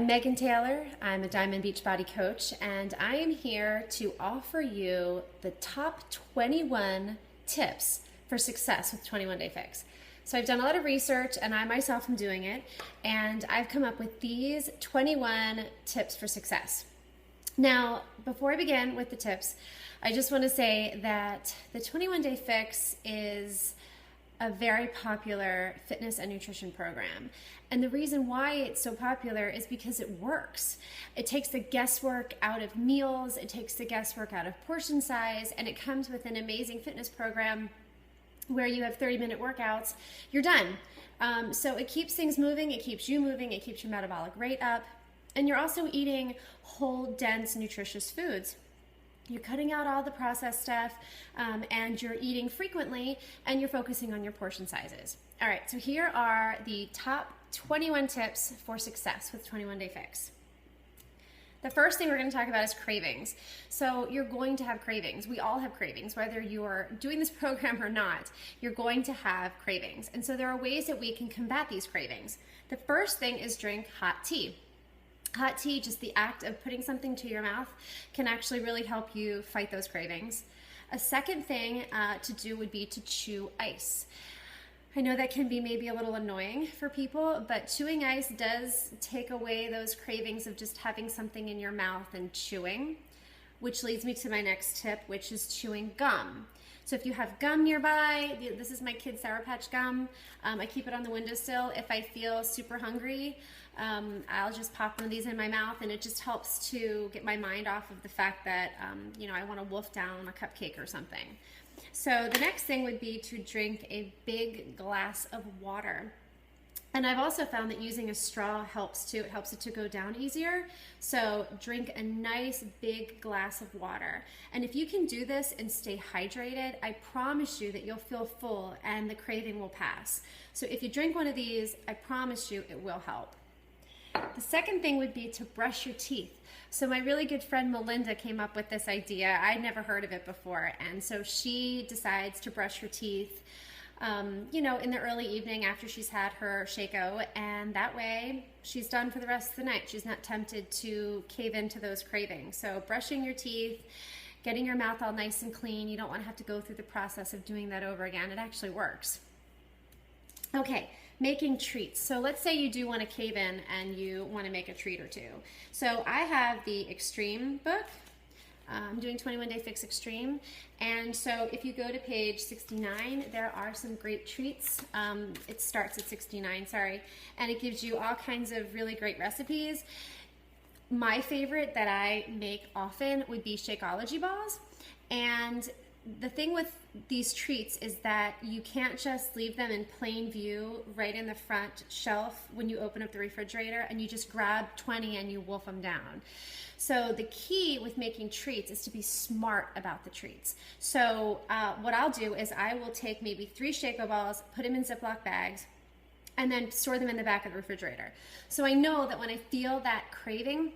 I'm Megan Taylor. I'm a Diamond Beachbody coach, and I am here to offer you the top 21 tips for success with 21 Day Fix. So I've done a lot of research, and I myself am doing it, and I've come up with these 21 tips for success. Now, before I begin with the tips, I just want to say that the 21 Day Fix is a very popular fitness and nutrition program. And the reason why it's so popular is because it works. It takes the guesswork out of meals, it takes the guesswork out of portion size, and it comes with an amazing fitness program where you have 30-minute workouts. You're done. So it keeps things moving, it keeps you moving, it keeps your metabolic rate up, and you're also eating whole, dense, nutritious foods. You're cutting out all the processed stuff, and you're eating frequently, and you're focusing on your portion sizes. All right, so here are the top 21 tips for success with 21 Day Fix. The first thing we're going to talk about is cravings. So you're going to have cravings. We all have cravings, whether you're doing this program or not. You're going to have cravings. And so there are ways that we can combat these cravings. The first thing is drink hot tea. Hot tea, just the act of putting something to your mouth, can actually really help you fight those cravings. A second thing to do would be to chew ice. I know that can be maybe a little annoying for people, but chewing ice does take away those cravings of just having something in your mouth and chewing, which leads me to my next tip, which is chewing gum. So if you have gum nearby, this is my kid's Sour Patch gum. I keep it on the windowsill. If I feel super hungry, I'll just pop one of these in my mouth, and it just helps to get my mind off of the fact that, I want to wolf down a cupcake or something. So the next thing would be to drink a big glass of water. And I've also found that using a straw helps too. It helps it to go down easier. So drink a nice big glass of water. And if you can do this and stay hydrated, I promise you that you'll feel full and the craving will pass. So if you drink one of these, I promise you it will help. The second thing would be to brush your teeth. So my really good friend Melinda came up with this idea. I'd never heard of it before. And so she decides to brush her teeth in the early evening after she's had her Shake-O, and that way she's done for the rest of the night. She's not tempted to cave into those cravings. So brushing your teeth, getting your mouth all nice and clean, you don't want to have to go through the process of doing that over again. It actually works. Okay, making treats. So let's say you do want to cave in and you want to make a treat or two. So I have the Extreme book. I'm doing 21 Day Fix Extreme, and so if you go to page 69, there are some great treats. It starts at 69, sorry, and it gives you all kinds of really great recipes. My favorite that I make often would be Shakeology balls, and the thing with these treats is that you can't just leave them in plain view right in the front shelf when you open up the refrigerator and you just grab 20 and you wolf them down. So the key with making treats is to be smart about the treats. So what I'll do is I will take maybe 3 Shake-O balls, put them in Ziploc bags, and then store them in the back of the refrigerator. So I know that when I feel that craving,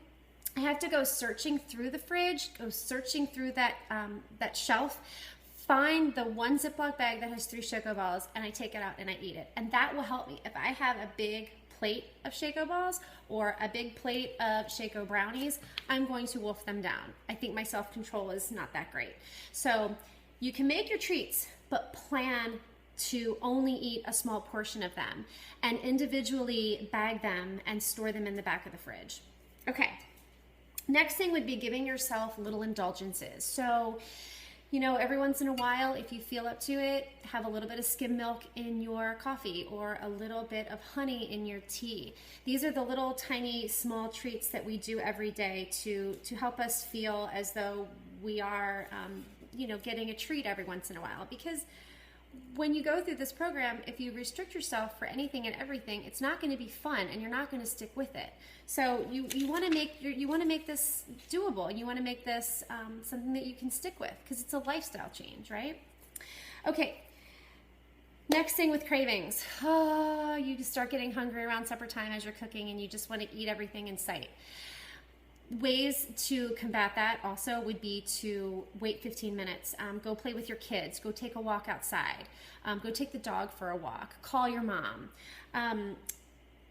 I have to go searching through the fridge, go searching through that shelf, find the one Ziploc bag that has 3 Shake-O balls, and I take it out and I eat it. And that will help me. If I have a big plate of Shake-O balls or a big plate of Shake-O brownies, I'm going to wolf them down. I think my self-control is not that great. So you can make your treats, but plan to only eat a small portion of them and individually bag them and store them in the back of the fridge. Okay. Next thing would be giving yourself little indulgences. So, every once in a while, if you feel up to it, have a little bit of skim milk in your coffee or a little bit of honey in your tea. These are the little tiny small treats that we do every day to help us feel as though we are, getting a treat every once in a while. Because when you go through this program, if you restrict yourself for anything and everything, it's not going to be fun and you're not going to stick with it. So you want to make this doable. You want to make this something that you can stick with because it's a lifestyle change, right? Okay. Next thing with cravings. Oh, you start getting hungry around supper time as you're cooking and you just want to eat everything in sight. Ways to combat that also would be to wait 15 minutes. Go play with your kids. Go take a walk outside. Go take the dog for a walk. Call your mom.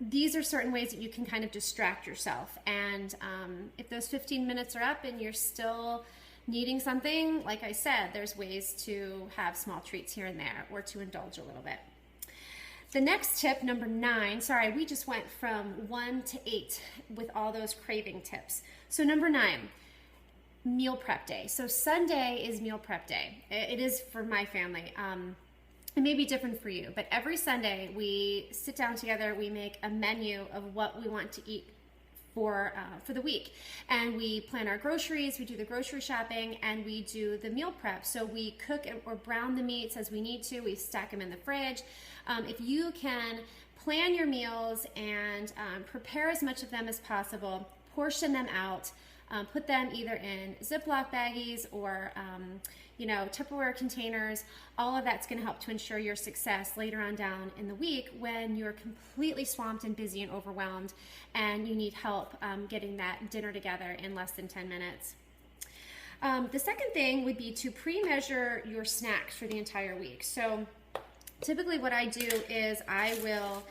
these are certain ways that you can kind of distract yourself. And if those 15 minutes are up and you're still needing something, like I said, there's ways to have small treats here and there or to indulge a little bit. The next tip, number 9, sorry, we just went from 1 to 8 with all those craving tips. So number 9, meal prep day. So Sunday is meal prep day. It is for my family. It may be different for you, but every Sunday we sit down together, we make a menu of what we want to eat for the week, and we plan our groceries, we do the grocery shopping, and we do the meal prep. So we cook or brown the meats as we need to, we stack them in the fridge. If you can plan your meals and prepare as much of them as possible, portion them out, put them either in Ziploc baggies or Tupperware containers. All of that's going to help to ensure your success later on down in the week when you're completely swamped and busy and overwhelmed and you need help getting that dinner together in less than 10 minutes. The second thing would be to pre-measure your snacks for the entire week. So typically what I do is I will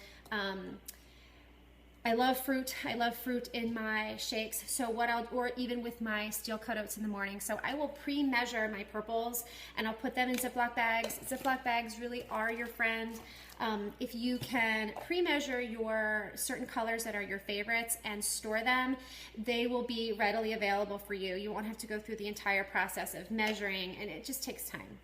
I love fruit. I love fruit in my shakes. So or even with my steel cut oats in the morning. So I will pre-measure my purples and I'll put them in Ziploc bags. Ziploc bags really are your friend. If you can pre-measure your certain colors that are your favorites and store them, they will be readily available for you. You won't have to go through the entire process of measuring, and it just takes time.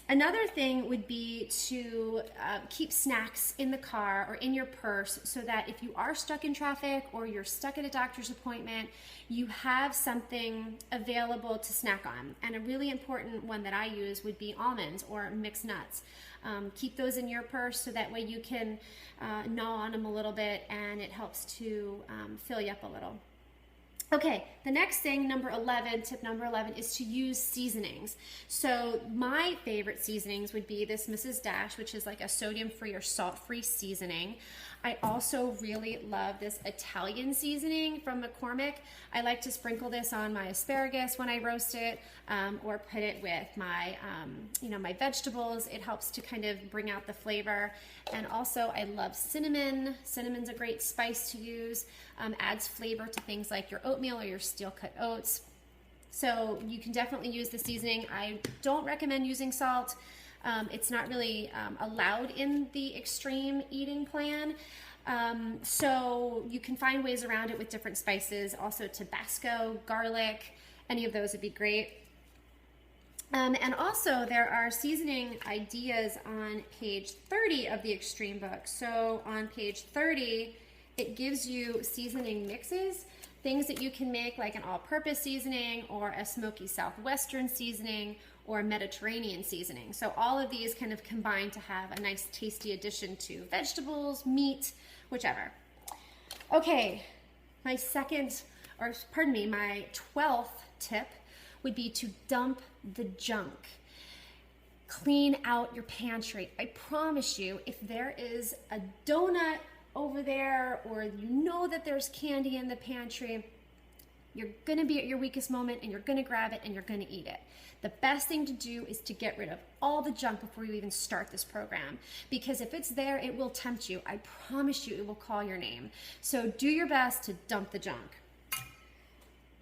Another thing would be to keep snacks in the car or in your purse so that if you are stuck in traffic or you're stuck at a doctor's appointment, you have something available to snack on. And a really important one that I use would be almonds or mixed nuts. Keep those in your purse so that way you can gnaw on them a little bit and it helps to fill you up a little. Okay, the next thing, tip number 11, is to use seasonings. So my favorite seasonings would be this Mrs. Dash, which is like a sodium-free or salt-free seasoning. I also really love this Italian seasoning from McCormick. I like to sprinkle this on my asparagus when I roast it, or put it with my, my vegetables. It helps to kind of bring out the flavor. And also, I love cinnamon. Cinnamon's a great spice to use. Adds flavor to things like your oatmeal or your steel-cut oats. So you can definitely use the seasoning. I don't recommend using salt. It's not really allowed in the extreme eating plan. So you can find ways around it with different spices. Also Tabasco, garlic, any of those would be great. And also there are seasoning ideas on page 30 of the Extreme book. So on page 30, it gives you seasoning mixes, things that you can make like an all-purpose seasoning or a smoky southwestern seasoning or Mediterranean seasoning. So all of these kind of combine to have a nice tasty addition to vegetables, meat, whichever. Okay, my 12th tip would be to dump the junk. Clean out your pantry. I promise you, if there is a donut over there or you know that there's candy in the pantry, you're going to be at your weakest moment and you're going to grab it and you're going to eat it. The best thing to do is to get rid of all the junk before you even start this program, because if it's there, it will tempt you. I promise you it will call your name. So do your best to dump the junk.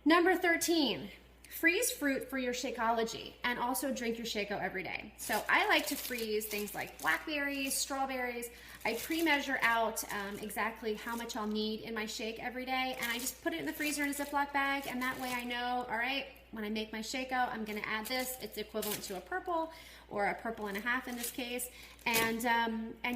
Number 13, freeze fruit for your Shakeology and also drink your Shakeo every day. So I like to freeze things like blackberries, strawberries. I pre-measure out exactly how much I'll need in my shake every day, and I just put it in the freezer in a Ziploc bag, and that way I know, all right, when I make my Shakeo, I'm gonna add this. It's equivalent to a purple or a purple and a half in this case, and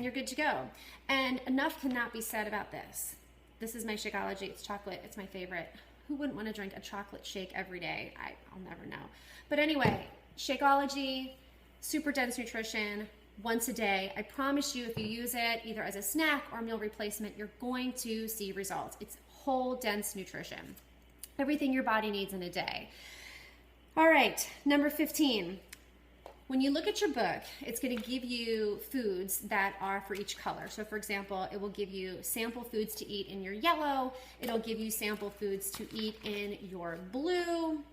you're good to go. And enough cannot be said about this. This is my Shakeology, it's chocolate, it's my favorite. Who wouldn't want to drink a chocolate shake every day? I'll never know. But anyway, Shakeology, super dense nutrition, once a day. I promise you, if you use it either as a snack or meal replacement, you're going to see results. It's whole dense nutrition. Everything your body needs in a day. All right, number 15. When you look at your book, it's going to give you foods that are for each color. So for example, it will give you sample foods to eat in your yellow. It'll give you sample foods to eat in your blue.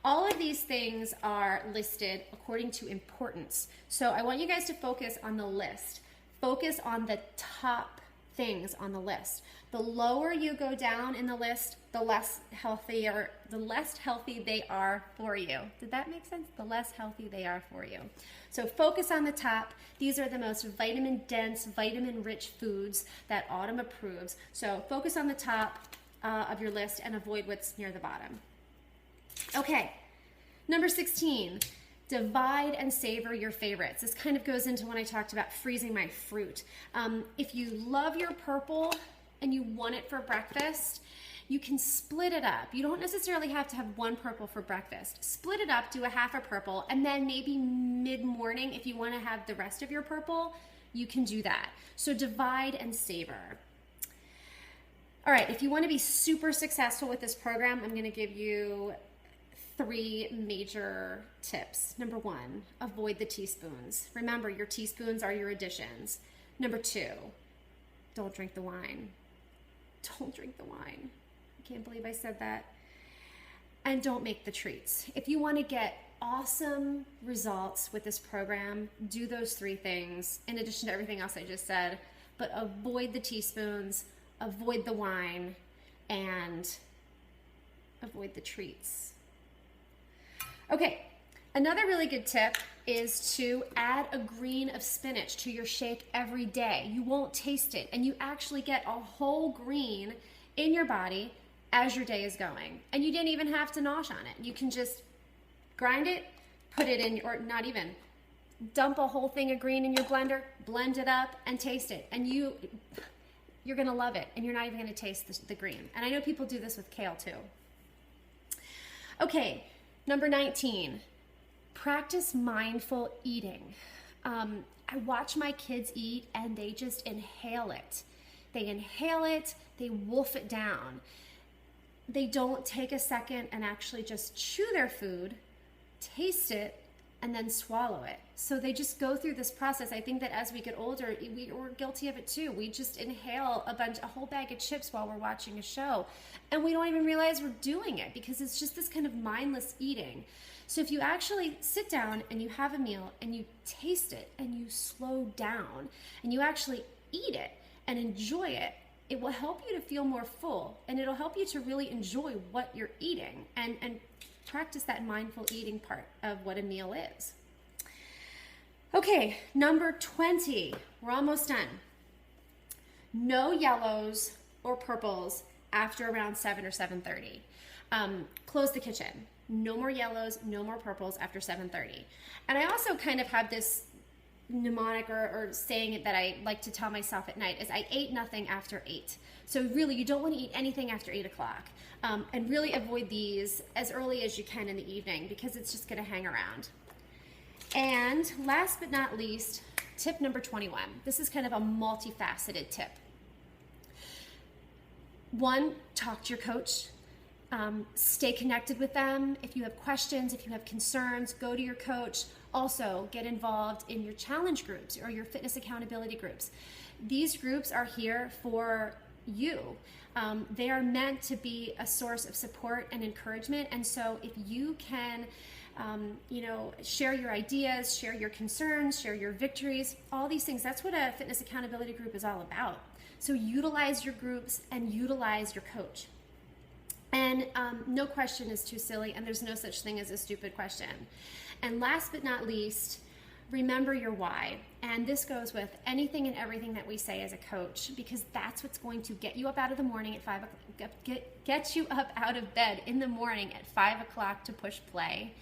All of these things are listed according to importance. So I want you guys to focus on the list. Focus on the top things on the list. The lower you go down in the list, the less healthy they are for you. Did that make sense? The less healthy they are for you. So focus on the top. These are the most vitamin dense, vitamin rich foods that Autumn approves. So focus on the top of your list and avoid what's near the bottom. Okay, number 16. Divide and savor your favorites. This kind of goes into when I talked about freezing my fruit. If you love your purple and you want it for breakfast, you can split it up. You don't necessarily have to have one purple for breakfast. Split it up, do a half a purple, and then maybe mid-morning, if you want to have the rest of your purple, you can do that. So divide and savor. All right, if you want to be super successful with this program, I'm going to give you 3 major tips. Number 1, avoid the teaspoons. Remember, your teaspoons are your additions. Number 2, don't drink the wine. Don't drink the wine. I can't believe I said that. And don't make the treats. If you want to get awesome results with this program, do those 3 things in addition to everything else I just said, but avoid the teaspoons, avoid the wine, and avoid the treats. Okay, another really good tip is to add a green of spinach to your shake every day. You won't taste it, and you actually get a whole green in your body as your day is going. And you didn't even have to nosh on it. You can just grind it, put it in, or not even, dump a whole thing of green in your blender, blend it up, and taste it. And you're gonna love it, and you're not even gonna taste the green. And I know people do this with kale too. Okay. Number 19, practice mindful eating. I watch my kids eat and they just inhale it. They inhale it, they wolf it down. They don't take a second and actually just chew their food, taste it, and then swallow it. So they just go through this process. I think that as we get older, we're guilty of it too. We just inhale a whole bag of chips while we're watching a show, and we don't even realize we're doing it because it's just this kind of mindless eating. So if you actually sit down and you have a meal and you taste it and you slow down and you actually eat it and enjoy it, it will help you to feel more full, and it'll help you to really enjoy what you're eating and practice that mindful eating part of what a meal is. Okay, number 20, we're almost done. No yellows or purples after around 7 or 7:30. Close the kitchen. No more yellows, no more purples after 7:30. And I also kind of have this mnemonic or saying that I like to tell myself at night is I ate nothing after 8. So really, you don't want to eat anything after 8 o'clock. And really avoid these as early as you can in the evening because it's just going to hang around. And last but not least, tip number 21. This is kind of a multifaceted tip. 1, talk to your coach. Stay connected with them. If you have questions, if you have concerns, go to your coach. Also, get involved in your challenge groups or your fitness accountability groups. These groups are here for you. They are meant to be a source of support and encouragement. And so if you can, share your ideas, share your concerns, share your victories, all these things, that's what a fitness accountability group is all about. So utilize your groups and utilize your coach. And no question is too silly, and there's no such thing as a stupid question. And last but not least, remember your why. And this goes with anything and everything that we say as a coach, because that's what's going to get you up out of the morning at 5 o'clock, get you up out of bed in the morning at 5 o'clock to push play.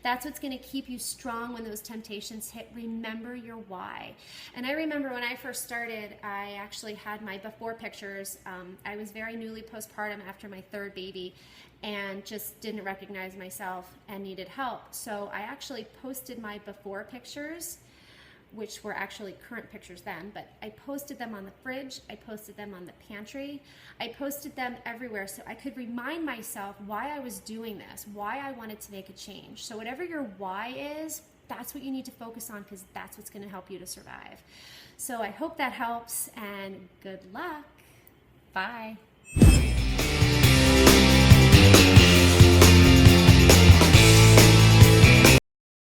That's what's going to keep you strong when those temptations hit. Remember your why. And I remember when I first started, I actually had my before pictures. I was very newly postpartum after my 3rd baby and just didn't recognize myself and needed help. So I actually posted my before pictures, which were actually current pictures then, but I posted them on the fridge, I posted them on the pantry, I posted them everywhere so I could remind myself why I was doing this, why I wanted to make a change. So whatever your why is, that's what you need to focus on because that's what's gonna help you to survive. So I hope that helps and good luck. Bye.